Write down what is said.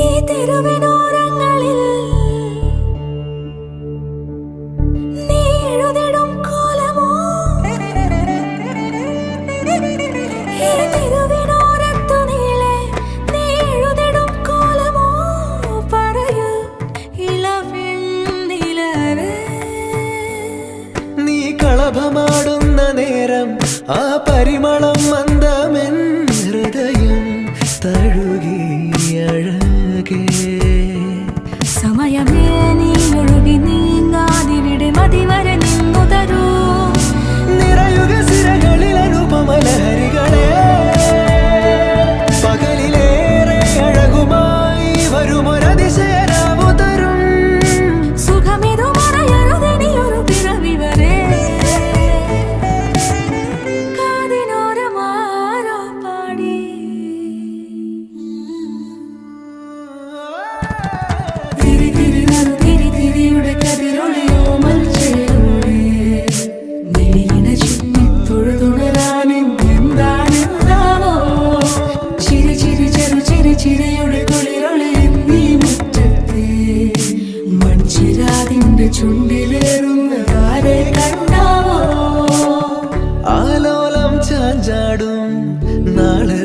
ഈ തെരുവിനോരങ്ങളിൽ നീ എഴുതിടും കോലമോ, ഈ തെരുവിനോരത്തു നീളെ നീ എഴുതിടും കോലമോ, പറയൂ ഇളവെണ്ണിലവേ. നീ കളഭമാടുന്ന നേരം ആ പരിമളം മന്ദമെൻ ഹൃദയം തഴുകി അഴകേ. സമയമേ നീ ഒഴുകി നീങ്ങാതിവിടെ മതിവരെ നിന്നു തരൂ. നിറയുക സിരകളിൽ അനുപമലഹരികളെ, പകലിലേറെ അഴകുമായി വരുമൊരതിശയരാവു തരും. സുഖമിതു മറയരുതിനിയൊരു പിറവി വരെ. കാതിനോരമാരോ പാടി തിരി തിരി നറു തിരി തിരിയുടെ കതിരൊളിയോ മൽച്ചേരോടെ മിഴിയിണ ചുറ്റി തൊഴുതുണരാനെന്താണെന്താവോ. ചിരി ചിരി ചെറു ചിരി ചിരിയുടെ കുളിരൊളിയും നീ മുറ്റത്തെ മൺചിരാതിന്റെ ചുണ്ടിലേറുന്നതാരെ കണ്ടാവോ. ആലോലം ചാഞ്ചാടും നാളെ